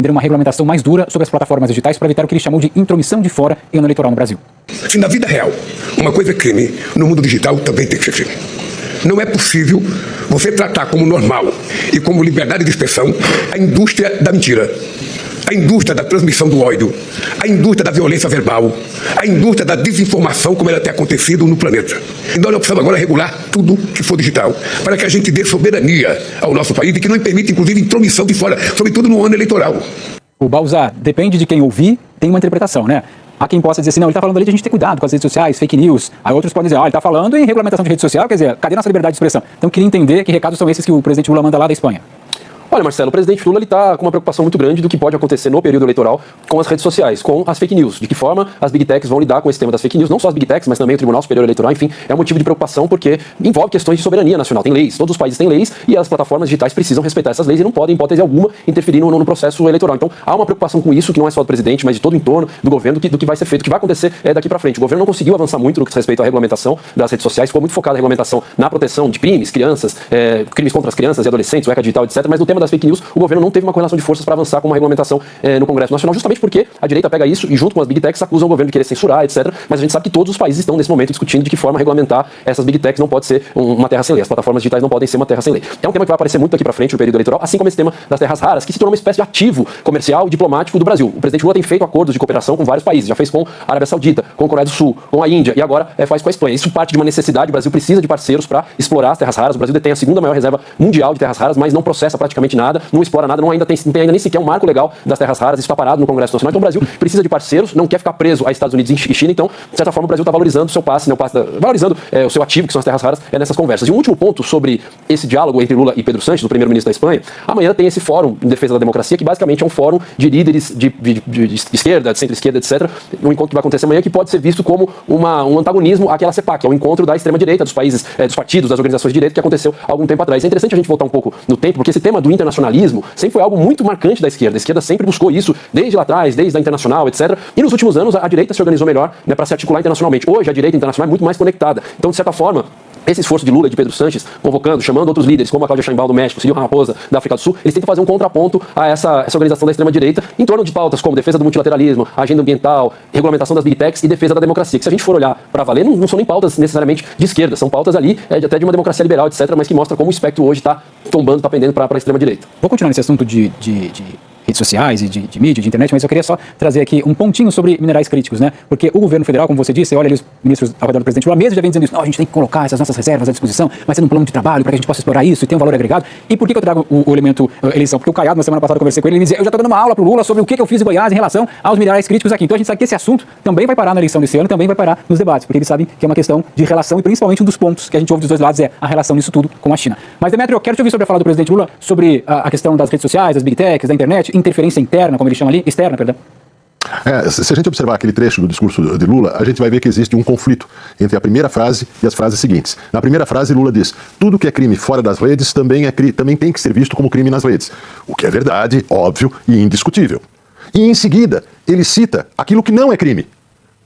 uma regulamentação mais dura sobre as plataformas digitais para evitar o que ele chamou de intromissão de fora em ano eleitoral no Brasil. Se na vida real uma coisa é crime, no mundo digital também tem que ser crime. Não é possível você tratar como normal e como liberdade de expressão a indústria da mentira, a indústria da transmissão do ódio, a indústria da violência verbal, a indústria da desinformação, como ela tem acontecido no planeta. Então nós precisamos agora regular tudo que for digital, para que a gente dê soberania ao nosso país e que não permita, inclusive, intromissão de fora, sobretudo no ano eleitoral. O Balzar, depende de quem ouvir, tem uma interpretação, né? Há quem possa dizer assim, não, ele está falando ali de a gente ter cuidado com as redes sociais, fake news. Aí outros podem dizer, ele está falando em regulamentação de rede social, quer dizer, cadê nossa liberdade de expressão? Então eu queria entender que recados são esses que o presidente Lula manda lá da Espanha. Olha, Marcelo, o presidente Lula está com uma preocupação muito grande do que pode acontecer no período eleitoral com as redes sociais, com as fake news. De que forma as big techs vão lidar com esse tema das fake news, não só as big techs, mas também o Tribunal Superior Eleitoral, enfim, é um motivo de preocupação porque envolve questões de soberania nacional. Tem leis, todos os países têm leis e as plataformas digitais precisam respeitar essas leis e não podem, em hipótese alguma, interferir no processo eleitoral. Então, há uma preocupação com isso, que não é só do presidente, mas de todo o entorno do governo, do que vai ser feito, o que vai acontecer daqui para frente. O governo não conseguiu avançar muito no que diz respeito à regulamentação das redes sociais, ficou muito focado a regulamentação na proteção de crimes, crianças, crimes contra as crianças e adolescentes, o ECA digital, etc. Mas no tema das fake news, o governo não teve uma correlação de forças para avançar com uma regulamentação no Congresso Nacional, justamente porque a direita pega isso e, junto com as big techs, acusam o governo de querer censurar, etc. Mas a gente sabe que todos os países estão, nesse momento, discutindo de que forma regulamentar essas big techs. Não pode ser uma terra sem lei. As plataformas digitais não podem ser uma terra sem lei. É um tema que vai aparecer muito daqui para frente no período eleitoral, assim como esse tema das terras raras, que se tornou uma espécie de ativo comercial e diplomático do Brasil. O presidente Lula tem feito acordos de cooperação com vários países. Já fez com a Arábia Saudita, com a Coreia do Sul, com a Índia e agora faz com a Espanha. Isso parte de uma necessidade. O Brasil precisa de parceiros para explorar as terras raras. O Brasil detém a segunda maior reserva mundial de terras raras, mas não processa praticamente nada, não explora nada, não tem ainda nem sequer um marco legal das terras raras. Isso está parado no Congresso Nacional. Então o Brasil precisa de parceiros, não quer ficar preso a Estados Unidos e China. Então, de certa forma, o Brasil está valorizando o seu passe, valorizando o seu ativo, que são as terras raras, nessas conversas. E um último ponto sobre esse diálogo entre Lula e Pedro Sánchez, o primeiro-ministro da Espanha. Amanhã tem esse fórum em defesa da democracia, que basicamente é um fórum de líderes de esquerda, de centro-esquerda, etc. Um encontro que vai acontecer amanhã, que pode ser visto como um antagonismo àquela CEPAC, que é o encontro da extrema-direita, dos países, dos partidos, das organizações de direita, que aconteceu há algum tempo atrás. É interessante a gente voltar um pouco no tempo, porque esse tema do internacionalismo sempre foi algo muito marcante da esquerda. A esquerda sempre buscou isso, desde lá atrás, desde a Internacional, etc. E nos últimos anos, a direita se organizou melhor, né, para se articular internacionalmente. Hoje, a direita internacional é muito mais conectada. Então, de certa forma, esse esforço de Lula e de Pedro Sánchez, convocando, chamando outros líderes, como a Cláudia Sheinbaum do México, Cyril Ramaphosa da África do Sul, eles tentam fazer um contraponto a essa organização da extrema-direita em torno de pautas como defesa do multilateralismo, agenda ambiental, regulamentação das big techs e defesa da democracia. Que se a gente for olhar para valer, não são nem pautas necessariamente de esquerda, são pautas ali até de uma democracia liberal, etc., mas que mostra como o espectro hoje está tombando, está pendendo para a extrema-direita. Vou continuar nesse assunto de redes sociais e de mídia, de internet, mas eu queria só trazer aqui um pontinho sobre minerais críticos, né? Porque o governo federal, como você disse, olha ali os ministros ao redor do presidente Lula, mesmo já vem dizendo isso, não, a gente tem que colocar essas nossas reservas à disposição, vai ser um plano de trabalho para que a gente possa explorar isso e ter um valor agregado. E por que eu trago o elemento eleição? Porque o Caiado, na semana passada, eu conversei com ele, ele me dizia, eu já estou dando uma aula para o Lula sobre o que eu fiz em Goiás em relação aos minerais críticos aqui. Então a gente sabe que esse assunto também vai parar na eleição desse ano, também vai parar nos debates, porque eles sabem que é uma questão de relação e principalmente um dos pontos que a gente ouve dos dois lados é a relação nisso tudo com a China. Mas, Demetrio, eu quero te ouvir sobre a fala do presidente Lula sobre a questão das redes sociais, das big techs, da internet, interferência interna, como eles chamam ali, externa, perdão. Se a gente observar aquele trecho do discurso de Lula, a gente vai ver que existe um conflito entre a primeira frase e as frases seguintes. Na primeira frase, Lula diz, tudo que é crime fora das redes também tem que ser visto como crime nas redes. O que é verdade, óbvio e indiscutível. E em seguida, ele cita aquilo que não é crime,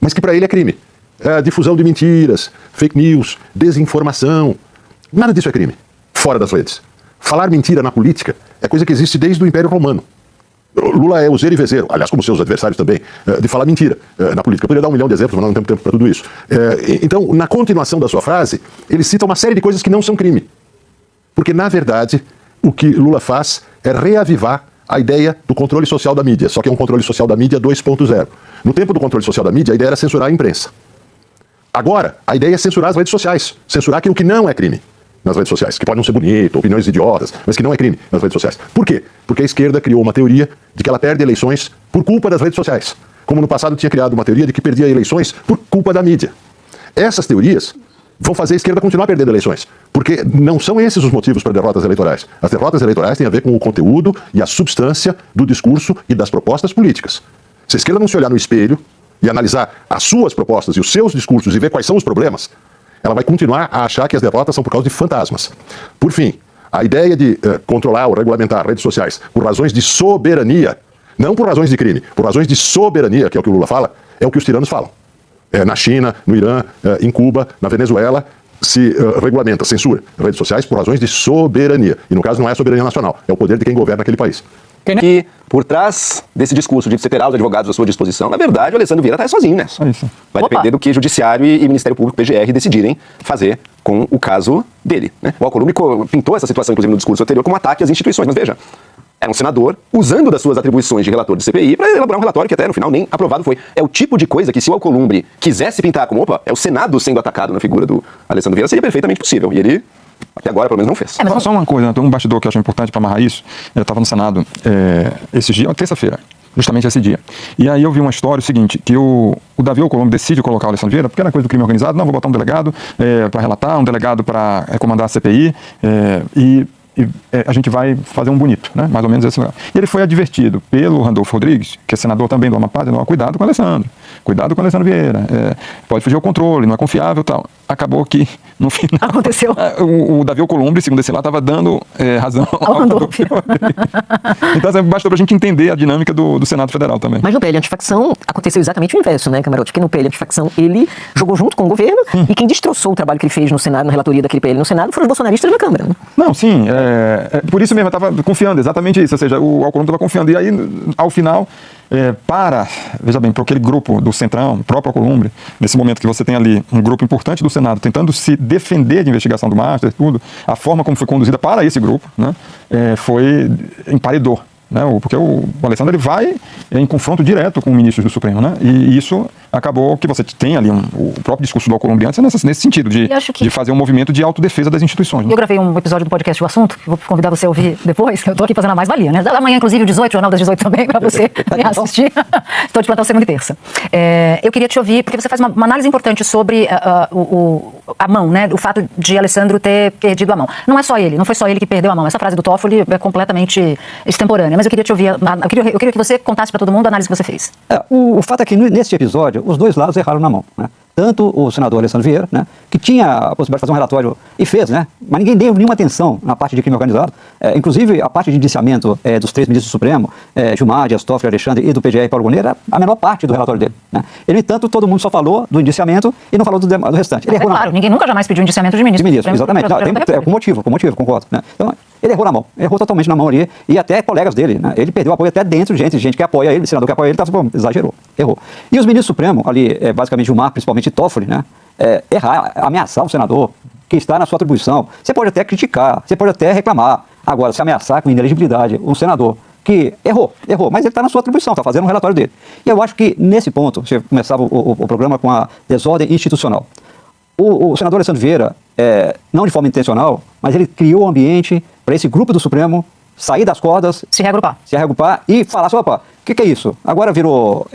mas que para ele é crime. Difusão de mentiras, fake news, desinformação. Nada disso é crime, fora das redes. Falar mentira na política é coisa que existe desde o Império Romano. Lula é useiro e vezeiro, aliás, como seus adversários também, de falar mentira na política. Eu poderia dar 1 milhão de exemplos, mas não temos tempo para tudo isso. Então, na continuação da sua frase, ele cita uma série de coisas que não são crime. Porque, na verdade, o que Lula faz é reavivar a ideia do controle social da mídia, só que é um controle social da mídia 2.0. No tempo do controle social da mídia, a ideia era censurar a imprensa. Agora, a ideia é censurar as redes sociais, censurar aquilo que não é crime nas redes sociais, que pode não ser bonito, opiniões idiotas, mas que não é crime nas redes sociais. Por quê? Porque a esquerda criou uma teoria de que ela perde eleições por culpa das redes sociais, como no passado tinha criado uma teoria de que perdia eleições por culpa da mídia. Essas teorias vão fazer a esquerda continuar perdendo eleições, porque não são esses os motivos para derrotas eleitorais. As derrotas eleitorais têm a ver com o conteúdo e a substância do discurso e das propostas políticas. Se a esquerda não se olhar no espelho e analisar as suas propostas e os seus discursos e ver quais são os problemas, ela vai continuar a achar que as derrotas são por causa de fantasmas. Por fim, a ideia de controlar ou regulamentar redes sociais por razões de soberania, não por razões de crime, por razões de soberania, que é o que o Lula fala, é o que os tiranos falam. Na China, no Irã, em Cuba, na Venezuela, se regulamenta, censura redes sociais por razões de soberania. E no caso não é a soberania nacional, é o poder de quem governa aquele país. Que por trás desse discurso de você terá os advogados à sua disposição, na verdade, o Alessandro Vieira está sozinho nessa. Vai depender do que Judiciário e Ministério Público, PGR, decidirem fazer com o caso dele, né? O Alcolumbre pintou essa situação, inclusive no discurso anterior, como ataque às instituições. Mas veja, era um senador usando das suas atribuições de relator de CPI para elaborar um relatório que até no final nem aprovado foi. É o tipo de coisa que, se o Alcolumbre quisesse pintar como, opa, é o Senado sendo atacado na figura do Alessandro Vieira, seria perfeitamente possível. E ele, até agora, pelo menos não fez. Só uma coisa, tem um bastidor que eu acho importante para amarrar isso. Eu estava no Senado esses dias, terça-feira, justamente esse dia. E aí eu vi uma história, o seguinte, que o Davi Alcolumbre decide colocar o Alessandro Vieira, porque era coisa do crime organizado, não, vou botar um delegado para relatar, um delegado para comandar a CPI, e a gente vai fazer um bonito, né? Mais ou menos esse lugar. E ele foi advertido pelo Randolfo Rodrigues, que é senador também do Amapá, dizendo, cuidado com o Alessandro Vieira, pode fugir ao controle, não é confiável e tal. Acabou que, no final... Aconteceu. O Davi Alcolumbre, segundo esse lá, estava dando razão ao Randolfo. Então, basta pra gente entender a dinâmica do Senado Federal também. Mas no PL antifacção aconteceu exatamente o inverso, né, Camarote? Porque no PL antifacção ele jogou junto com o governo e quem destroçou o trabalho que ele fez no Senado, na relatoria daquele PL no Senado, foram os bolsonaristas na Câmara. Né? Não, sim, por isso mesmo eu estava confiando, exatamente isso, ou seja, o Alcolumbre estava confiando, e aí, ao final, veja bem, para aquele grupo do Centrão, o próprio Alcolumbre, nesse momento que você tem ali um grupo importante do Senado tentando se defender de investigação do Master, tudo, a forma como foi conduzida para esse grupo, né, foi emparedou. Né, porque o Alessandro ele vai em confronto direto com ministros do Supremo, né? E isso acabou que você tem ali o próprio discurso do Alcolumbre antes nesse sentido, de fazer um movimento de autodefesa das instituições. Né? Eu gravei um episódio do podcast do assunto, que vou convidar você a ouvir depois, que eu estou aqui fazendo a mais-valia, né? Amanhã, inclusive, 18, Jornal das 18 também, para você assistir. Estou de plantão segunda e terça. Eu queria te ouvir, porque você faz uma análise importante sobre a mão, né? O fato de Alessandro ter perdido a mão. Não é só ele, não foi só ele que perdeu a mão. Essa frase do Toffoli é completamente extemporânea, mas eu queria te ouvir, eu queria que você contasse para todo mundo a análise que você fez. O fato é que nesse episódio, os dois lados erraram na mão, né? Tanto o senador Alessandro Vieira, né, que tinha a possibilidade de fazer um relatório e fez, né, mas ninguém deu nenhuma atenção na parte de crime organizado. Inclusive, a parte de indiciamento dos 3 ministros do Supremo, Gilmar, Dias Toffoli, Alexandre e do PGR Paulo Gonet, era a menor parte do relatório dele. Né? E, no entanto, todo mundo só falou do indiciamento e não falou do restante. Ele errou claro, ninguém nunca jamais pediu indiciamento de ministro. Exatamente. Não, com motivo, concordo. Né? Então, ele errou na mão, errou totalmente na mão ali, e até colegas dele, né? Ele perdeu apoio até dentro de gente que apoia ele, senador que apoia ele, exagerou, errou. E os ministros do Supremo, ali, basicamente Gilmar, principalmente Toffoli, né? Errar, ameaçar o senador que está na sua atribuição. Você pode até criticar, você pode até reclamar. Agora, se ameaçar com inelegibilidade um senador que errou, mas ele está na sua atribuição, está fazendo um relatório dele. E eu acho que, nesse ponto, você começava o programa com a desordem institucional. O senador Alessandro Vieira, não de forma intencional, mas ele criou o ambiente para esse grupo do Supremo sair das cordas, se reagrupar e falar assim, opa, o que é isso? Agora virou...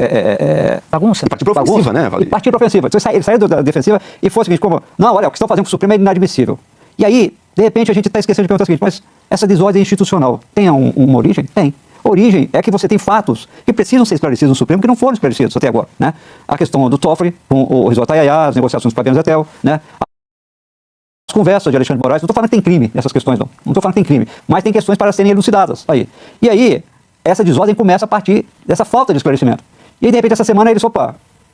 bagunça. Partir para ofensiva, né, Valerio? Partir para ofensiva. Então, ele saiu da defensiva e foi o seguinte, não, olha, o que estão fazendo com o Supremo é inadmissível. E aí, de repente, a gente está esquecendo de perguntar o seguinte, mas essa desordem institucional tem uma origem? Tem. Origem é que você tem fatos que precisam ser esclarecidos no Supremo que não foram esclarecidos até agora, né? A questão do Toffoli com o Risolta Ayayá, as negociações com o Fabiano Zettel, né? As conversas de Alexandre de Moraes, não estou falando que tem crime nessas questões, não estou falando que tem crime, mas tem questões para serem elucidadas aí. E aí, essa desordem começa a partir dessa falta de esclarecimento. E aí, de repente, essa semana eles,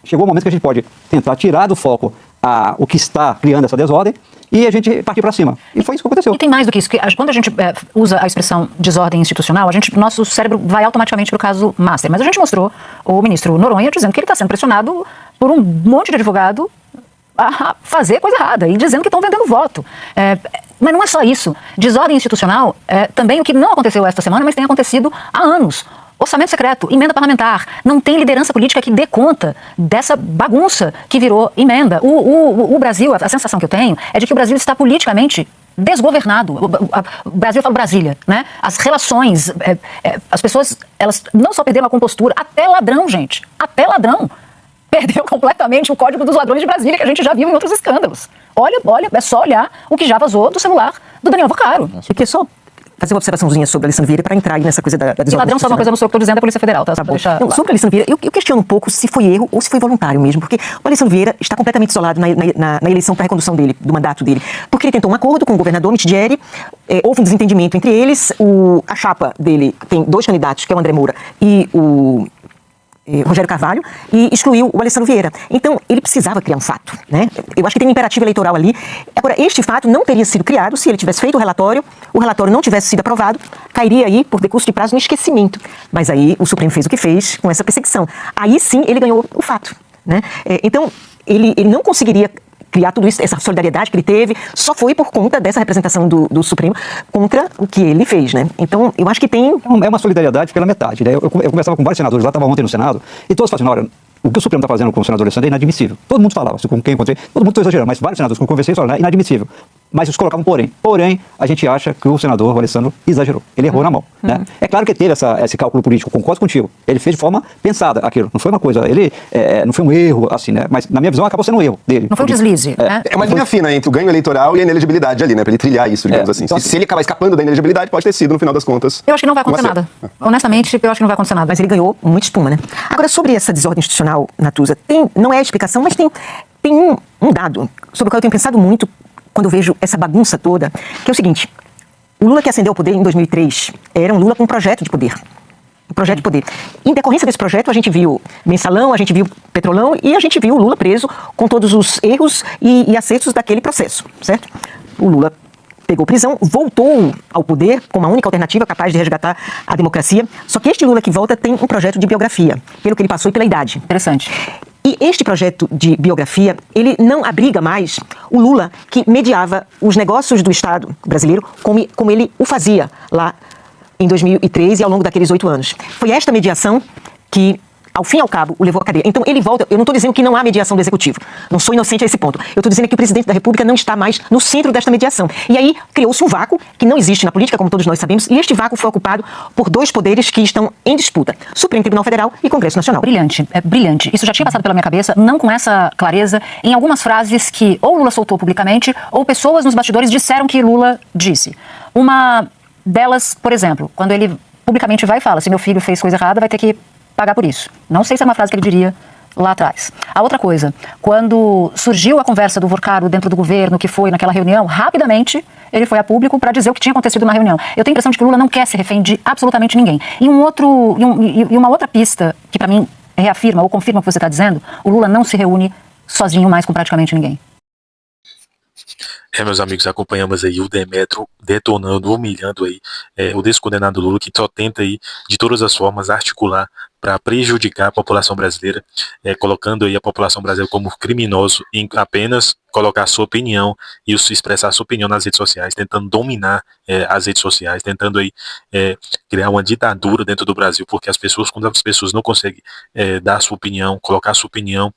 chegou o momento que a gente pode tentar tirar do foco o que está criando essa desordem e a gente partir para cima. E foi isso que aconteceu. E tem mais do que isso, que quando a gente usa a expressão desordem institucional, nosso cérebro vai automaticamente para o caso Master. Mas a gente mostrou o ministro Noronha dizendo que ele está sendo pressionado por um monte de advogado a fazer coisa errada e dizendo que estão vendendo voto. Mas não é só isso. Desordem institucional também o que não aconteceu esta semana, mas tem acontecido há anos. Orçamento secreto, emenda parlamentar, não tem liderança política que dê conta dessa bagunça que virou emenda. O Brasil, a sensação que eu tenho é de que o Brasil está politicamente desgovernado. O Brasil, eu falo Brasília, né? As relações, as pessoas, elas não só perderam a compostura, até ladrão, gente, até ladrão perdeu completamente o código dos ladrões de Brasília, que a gente já viu em outros escândalos. Olha, é só olhar o que já vazou do celular do Daniel Vocaro. Porque só fazer uma observaçãozinha sobre Alessandro Vieira para entrar aí nessa coisa da desordem. E ladrão só uma coisa no senhor que eu estou dizendo, é a Polícia Federal, tá? Não, sobre Alessandro Vieira, eu questiono um pouco se foi erro ou se foi voluntário mesmo, porque o Alessandro Vieira está completamente isolado na eleição para a recondução dele, do mandato dele, porque ele tentou um acordo com o governador Mitidieri, houve um desentendimento entre eles, a chapa dele tem 2 candidatos, que é o André Moura e o Rogério Carvalho e excluiu o Alessandro Vieira. Então, ele precisava criar um fato, né? Eu acho que tem um imperativo eleitoral ali. Agora, este fato não teria sido criado se ele tivesse feito o relatório não tivesse sido aprovado, cairia aí, por decurso de prazo, no esquecimento. Mas aí o Supremo fez o que fez com essa perseguição. Aí sim ele ganhou o fato, né? Então, ele não conseguiria criar tudo isso, essa solidariedade que ele teve, só foi por conta dessa representação do Supremo contra o que ele fez, né? Então, eu acho que tem... É uma solidariedade pela metade, né? Eu conversava com vários senadores lá, estava ontem no Senado, e todos falaram assim, olha, o que o Supremo está fazendo com o senador Alessandro é inadmissível. Todo mundo falava, com quem encontrei, todo mundo está exagerando, mas vários senadores que eu conversei falaram, é inadmissível. Mas eles colocavam porém, a gente acha que o senador o Alessandro exagerou. Ele errou na mão. Né? É claro que teve esse cálculo político, concordo contigo. Ele fez de forma pensada aquilo. Não foi uma coisa, não foi um erro, assim, né? Mas na minha visão acabou sendo um erro dele. Não foi um deslize, né? É uma linha fina entre o ganho eleitoral e a inelegibilidade ali, né? Pra ele trilhar isso, digamos assim. Então, se ele acabar escapando da inelegibilidade, pode ter sido, no final das contas. Eu acho que não vai acontecer nada. Honestamente, eu acho que não vai acontecer nada. Mas ele ganhou muita espuma, né? Agora, sobre essa desordem institucional, Natuza, não é a explicação, mas tem um dado sobre o qual eu tenho pensado muito quando eu vejo essa bagunça toda, que é o seguinte: o Lula que ascendeu ao poder em 2003 era um Lula com um projeto de poder. Um projeto de poder. Em decorrência desse projeto, a gente viu Mensalão, a gente viu Petrolão e a gente viu o Lula preso com todos os erros e acertos daquele processo, certo? O Lula pegou prisão, voltou ao poder como a única alternativa capaz de resgatar a democracia. Só que este Lula que volta tem um projeto de biografia, pelo que ele passou e pela idade. Interessante. E este projeto de biografia, ele não abriga mais o Lula que mediava os negócios do Estado brasileiro como ele o fazia lá em 2003 e ao longo daqueles 8 anos. Foi esta mediação que, ao fim e ao cabo, o levou à cadeia. Então ele volta, eu não estou dizendo que não há mediação do Executivo, não sou inocente a esse ponto. Eu estou dizendo que o Presidente da República não está mais no centro desta mediação. E aí criou-se um vácuo que não existe na política, como todos nós sabemos, e este vácuo foi ocupado por 2 poderes que estão em disputa: Supremo Tribunal Federal e Congresso Nacional. Brilhante, brilhante. Isso já tinha passado pela minha cabeça, não com essa clareza, em algumas frases que ou Lula soltou publicamente, ou pessoas nos bastidores disseram que Lula disse. Uma delas, por exemplo, quando ele publicamente vai e fala: se meu filho fez coisa errada, vai ter que pagar por isso. Não sei se é uma frase que ele diria lá atrás. A outra coisa, quando surgiu a conversa do Vorcaro dentro do governo, que foi naquela reunião, rapidamente ele foi a público para dizer o que tinha acontecido na reunião. Eu tenho a impressão de que o Lula não quer ser refém de absolutamente ninguém. E uma outra pista que para mim reafirma ou confirma o que você está dizendo: o Lula não se reúne sozinho mais com praticamente ninguém. Meus amigos, acompanhamos aí o Demetrio detonando, humilhando aí o descondenado Lula, que só tenta aí de todas as formas articular para prejudicar a população brasileira, colocando aí a população brasileira como criminoso em apenas colocar sua opinião e expressar sua opinião nas redes sociais, tentando dominar as redes sociais, tentando aí criar uma ditadura dentro do Brasil, porque quando as pessoas não conseguem dar sua opinião, colocar sua opinião,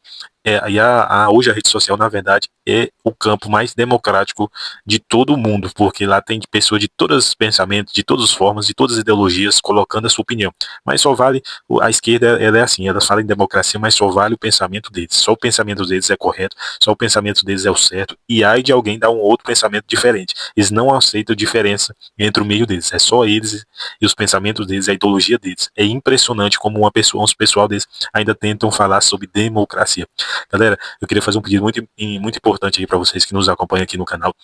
hoje a rede social, na verdade, é o campo mais democrático de todo o mundo, porque lá tem pessoas de todos os pensamentos, de todas as formas, de todas as ideologias, colocando a sua opinião. Mas só vale, a esquerda, ela é assim, ela fala em democracia, mas só vale o pensamento deles. Só o pensamento deles é correto, só o pensamento deles é o certo, e aí de alguém dar um outro pensamento diferente. Eles não aceitam diferença entre o meio deles, é só eles e os pensamentos deles, a ideologia deles. É impressionante como uns pessoal deles ainda tentam falar sobre democracia. Galera, eu queria fazer um pedido muito importante aí para vocês que nos acompanham aqui no canal.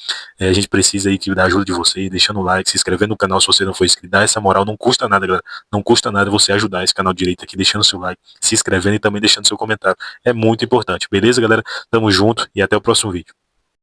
A gente precisa aí da ajuda de vocês, deixando o like, se inscrevendo no canal se você não for inscrito, dá essa moral, não custa nada, galera. Não custa nada você ajudar esse canal direito aqui, deixando seu like, se inscrevendo e também deixando seu comentário. É muito importante, beleza, galera? Tamo junto e até o próximo vídeo.